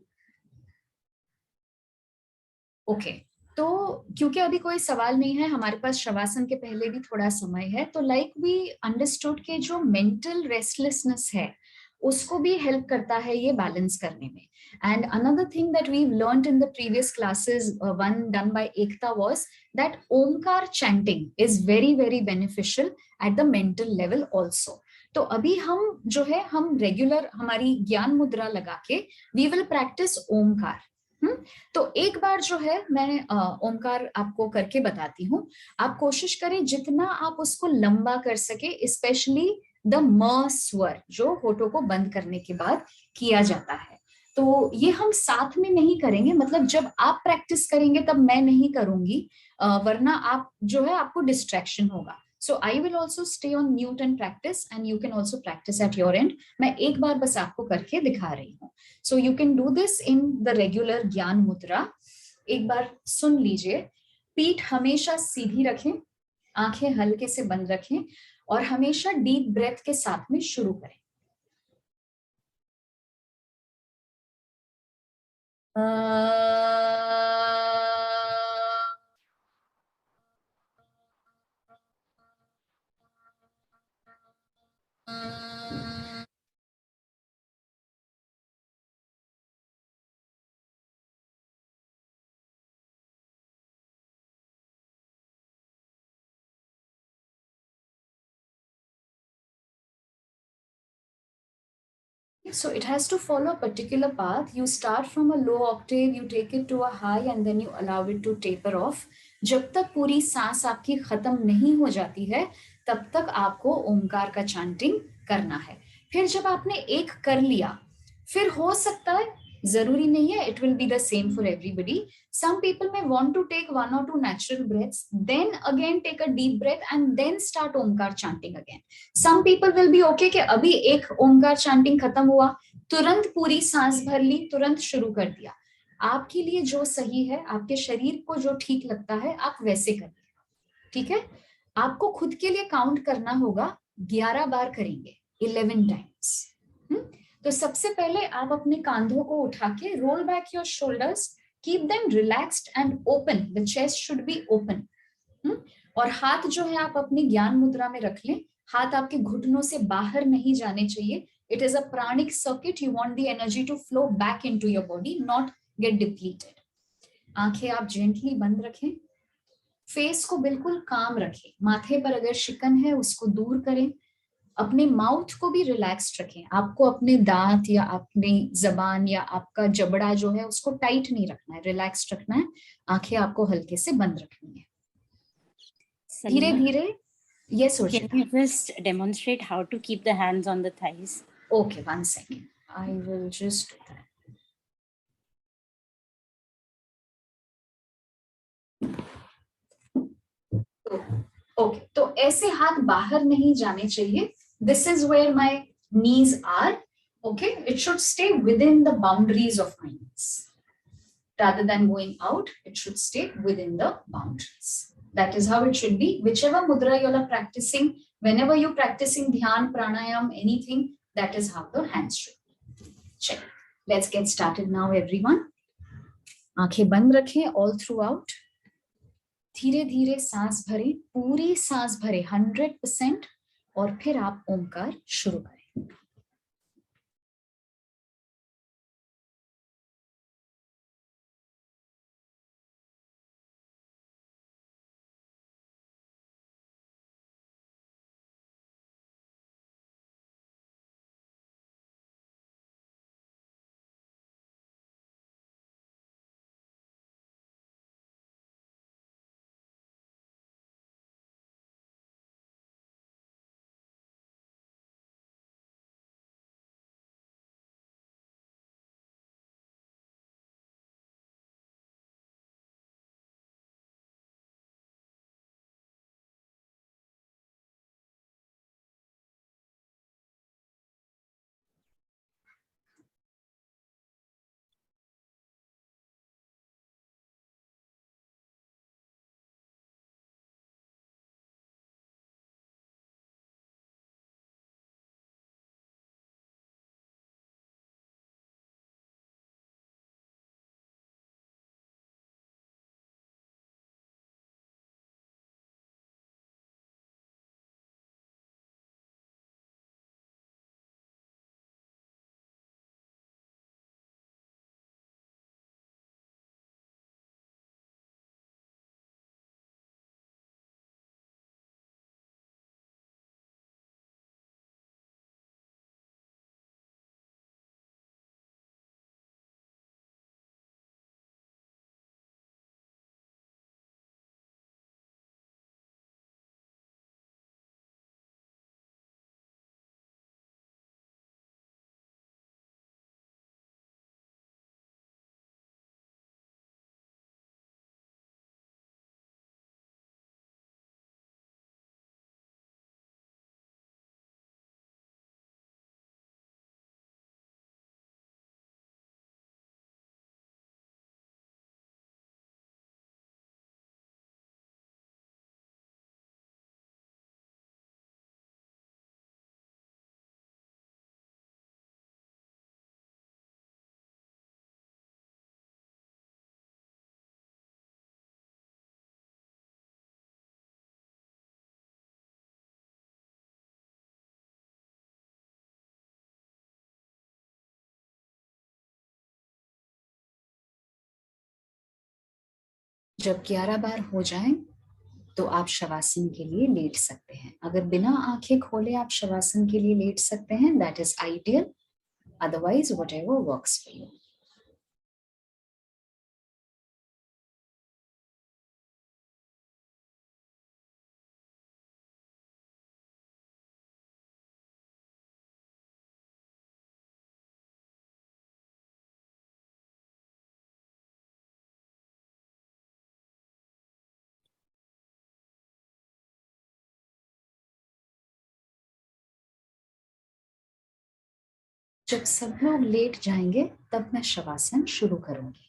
ओके, तो क्योंकि अभी कोई सवाल नहीं है, हमारे पास शवासन के पहले भी थोड़ा समय है, तो लाइक वी अंडरस्टूड के जो मेंटल रेस्टलेसनेस है उसको भी हेल्प करता है ये बैलेंस करने में. And another thing that we've learned in the previous classes, one done by Ekta, was that Omkar chanting is very, very beneficial at the mental level also. तो अभी हम जो है हम रेगुलर हमारी ज्ञान मुद्रा लगा के we will practice ओमकार. तो एक बार जो है मैं ओमकार आपको करके बताती हूँ. आप कोशिश करें जितना आप उसको लंबा कर सके, स्पेशली द म स्वर जो होठों को बंद करने के बाद किया जाता है. तो ये हम साथ में नहीं करेंगे, मतलब जब आप प्रैक्टिस करेंगे तब मैं नहीं करूंगी, वरना आप जो है आपको डिस्ट्रैक्शन होगा. So I will also stay on mute and practise and you can also practise at your end. मैं एक बार बस आपको करके दिखा रही हूँ. So you can do this in the regular gyan mudra. एक बार सुन लीजिए. पीठ हमेशा सीधी रखें, आंखें हल्के से बंद रखें और हमेशा डीप ब्रेथ के साथ में शुरू करें. So it has to follow a particular path. You start from a low octave, you take it to a high and then you allow it to taper off. जब तक पूरी सांस आपकी खत्म नहीं हो जाती है तब तक आपको ओमकार का चैंटिंग करना है. फिर जब आपने एक कर लिया, फिर हो सकता है, जरूरी नहीं है, it will be the same for everybody. Some people may want to take 1 or 2 natural breaths, then again take a deep breath and then start Omkar chanting again. Some people will be okay कि अभी एक ओमकार chanting खत्म हुआ, तुरंत पूरी सांस भर ली, तुरंत शुरू कर दिया. आपके लिए जो सही है, आपके शरीर को जो ठीक लगता है, आप वैसे करिए. ठीक है? आपको खुद के लिए काउंट करना होगा. 11 बार करेंगे, 11 टाइम्स. तो सबसे पहले आप अपने कांधों को उठा के role back your shoulders, keep them relaxed and open. The chest should be open. और हाथ जो है आप अपनी ज्ञान मुद्रा में रख लें. हाथ आपके घुटनों से बाहर नहीं जाने चाहिए. It is a pranic circuit. You want the energy to flow back into your body, not get depleted. आंखें आप जेंटली बंद रखें. फेस को बिल्कुल काम रखें. माथे पर अगर शिकन है उसको दूर करें. अपने माउथ को भी रिलैक्स्ड रखें. आपको अपने दांत या अपनी जबान या आपका जबड़ा जो है उसको टाइट नहीं रखना है, रिलैक्स्ड रखना है. आंखें आपको हल्के से बंद रखनी है. धीरे धीरे. Yes, Can you just demonstrate how to keep the hands on the thighs? Okay, 1 second. I will just do that. Okay, तो ऐसे हाथ बाहर नहीं जाने चाहिए. This is where my knees are. Okay, it should stay within the boundaries of my knees. Rather than going out, it should stay within the boundaries. That is how it should be. Whichever mudra you are practicing, whenever you're practicing dhyan, pranayam, anything, that is how the hands should be. Check. Let's get started now, everyone. आंखें बंद रखें ऑल थ्रू आउट। धीरे धीरे सांस भरें, पूरी सांस भरें 100%, और फिर आप ओमकार शुरू करें। जब 11 बार हो जाएं तो आप शवासन के लिए लेट सकते हैं। अगर बिना आंखें खोले आप शवासन के लिए लेट सकते हैं, that is ideal. Otherwise whatever works for you. जब सब लोग लेट जाएंगे तब मैं शवासन शुरू करूंगी।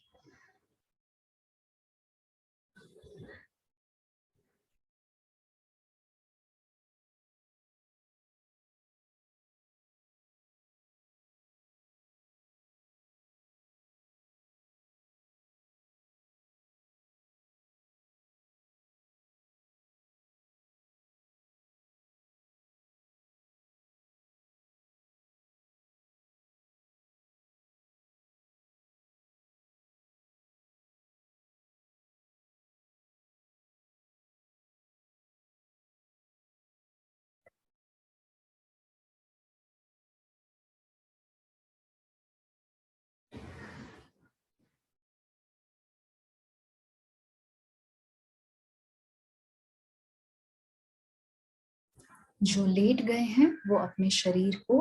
जो लेट गए हैं वो अपने शरीर को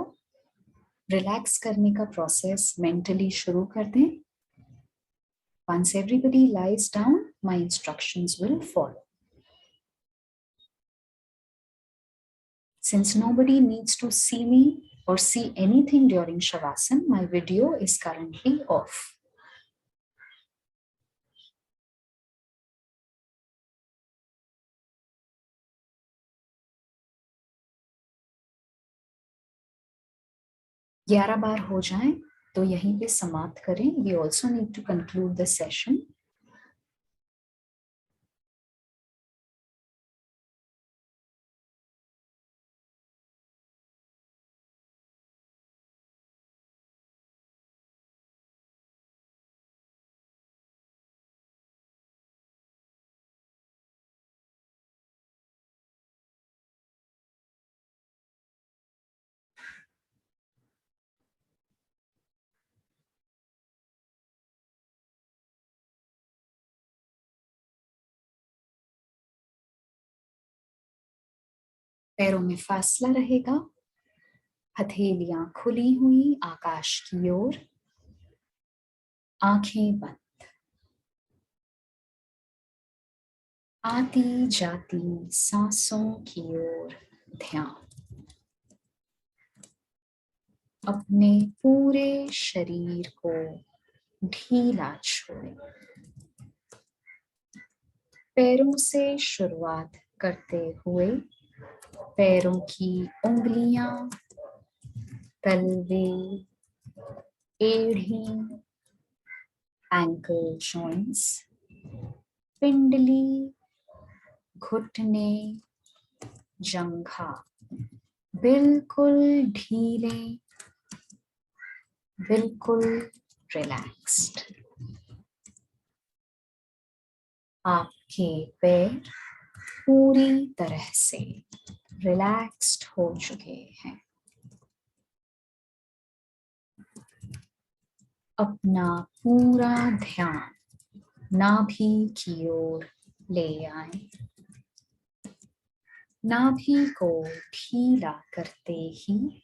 रिलैक्स करने का प्रोसेस मेंटली शुरू कर दें। Once everybody lies down, my instructions will follow. Since nobody needs to see me or see anything during Shavasana, my video is currently off. ग्यारह बार हो जाएं तो यहीं पे समाप्त करें. We also need to conclude the session. पैरों में फासला रहेगा, हथेलियां खुली हुई आकाश की ओर, आंखें बंद. आती जाती सांसों की ओर ध्यान. अपने पूरे शरीर को ढीला छोड़ें. पैरों से शुरुआत करते हुए पैरों की उंगलियां, तलवे, एड़ी, एंकल जॉइंट्स, पिंडली, घुटने, जंघा बिल्कुल ढीले, बिल्कुल रिलैक्स्ड. आपके पैर पूरी तरह से रिलैक्स्ड हो चुके हैं. अपना पूरा ध्यान नाभि की ओर ले आए. नाभि को ढीला करते ही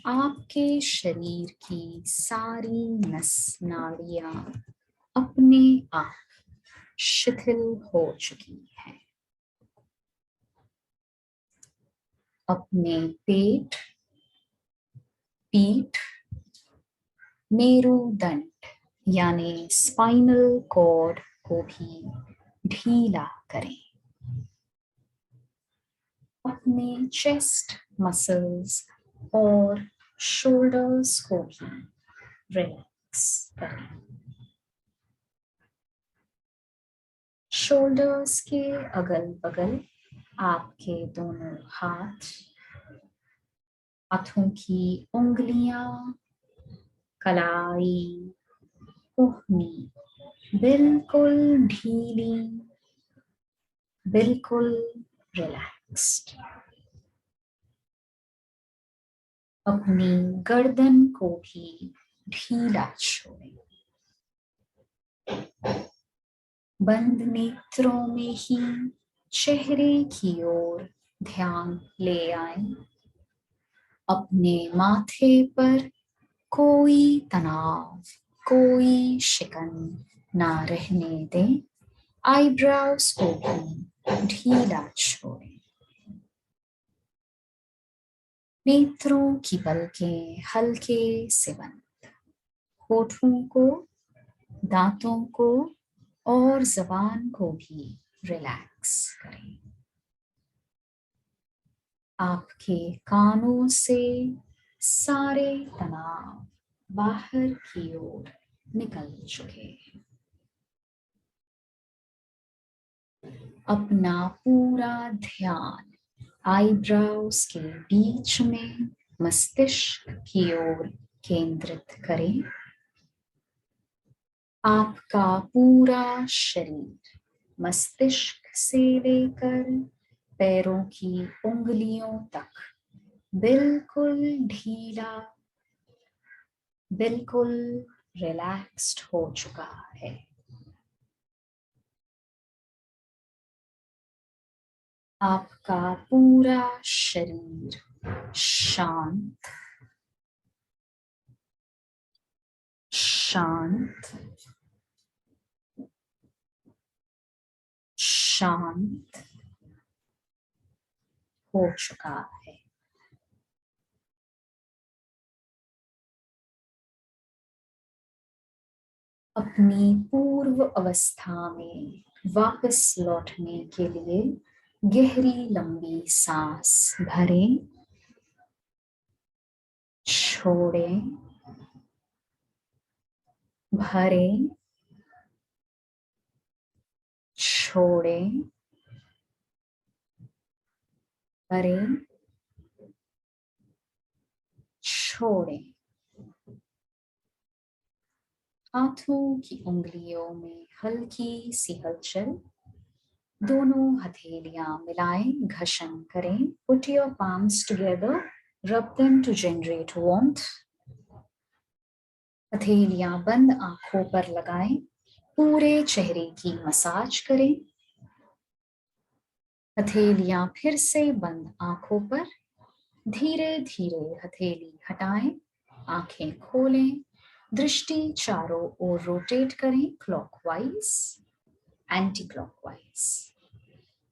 आपके शरीर की सारी नस नाड़ियां अपने आप शिथिल हो चुकी हैं. अपने पेट, पीठ, मेरुदंड यानी स्पाइनल कॉर्ड को भी ढीला करें. अपने चेस्ट मसल्स और शोल्डर्स को भी रिलैक्स करें. शोल्डर्स के अगल बगल आपके दोनों हाथ, हाथों की उंगलियां, कलाई, कोहनी बिल्कुल ढीली, बिल्कुल रिलैक्स्ड. अपनी गर्दन को भी ढीला छोड़ें. बंद नेत्रों में ही चेहरे की ओर ध्यान ले आए. अपने माथे पर कोई तनाव, कोई शिकन ना रहने दें. आईब्रोज को भी ढीला छोड़ें. नेत्रों की पलकें हल्के से बंद. होठों को, दांतों को और जबान को भी रिलैक्स करें. आपके कानों से सारे तनाव बाहर की ओर निकल चुके हैं. अपना पूरा ध्यान आईब्रोज के बीच में मस्तिष्क की ओर केंद्रित करें. आपका पूरा शरीर मस्तिष्क से लेकर पैरों की उंगलियों तक बिल्कुल ढीला, बिल्कुल रिलैक्स्ड हो चुका है. आपका पूरा शरीर शांत, शांत, शांत हो चुका है. अपनी पूर्व अवस्था में वापस लौटने के लिए गहरी लंबी सांस भरें, छोड़ें भरे, छोड़े, भरे, छोड़े। हाथों की उंगलियों में हल्की सी हलचल, दोनों हथेलियां मिलाएं, घर्षण करें। Put your palms together, rub them to generate warmth. हथेलियां बंद आंखों पर लगाएं, पूरे चेहरे की मसाज करें। हथेलियां फिर से बंद आंखों पर, धीरे धीरे हथेली हटाएं, आंखें खोलें, दृष्टि चारों ओर रोटेट करें, क्लॉकवाइज, एंटी क्लॉकवाइज।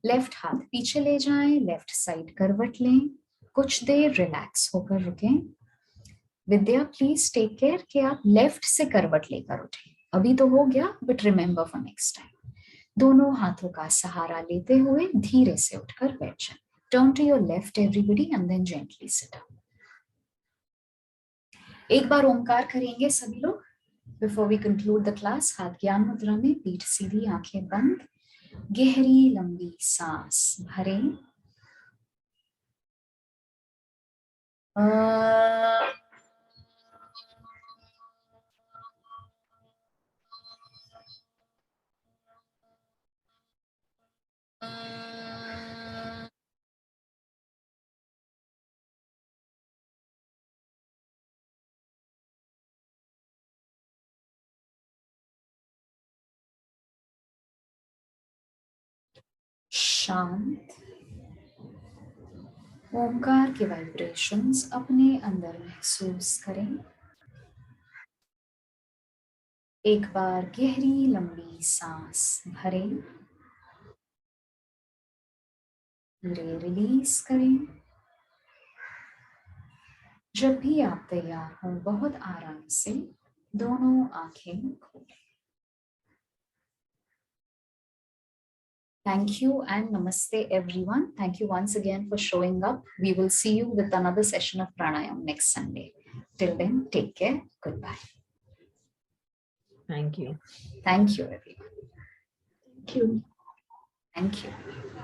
लेफ्ट हाथ पीछे ले जाएं, लेफ्ट साइड करवट लें, कुछ देर रिलैक्स होकर रुकें। विद्या प्लीज टेक केयर कि आप लेफ्ट से करवट लेकर उठें। अभी तो हो गया, but remember for next time. दोनों हाथों का सहारा लेते हुए धीरे से उठकर बैठ जाएं। Turn to your left everybody and then gently sit up. एक बार ओंकार करेंगे सभी लोग before we conclude the class. हाथ ज्ञान मुद्रा में, पीठ सीधी, आंखें बंद, गहरी लंबी सांस भरें। शांत। ओंकार के वाइब्रेशंस अपने अंदर महसूस करें। एक बार गहरी लंबी सांस भरें, धीरे रिलीज करें। जब भी आप तैयार हों, बहुत आराम से दोनों आंखें खोलें। Thank you and namaste everyone. Thank you once again for showing up. We will see you with another session of pranayam next Sunday. Till then, take care. Goodbye. Thank you. Thank you everyone. Thank you. Thank you.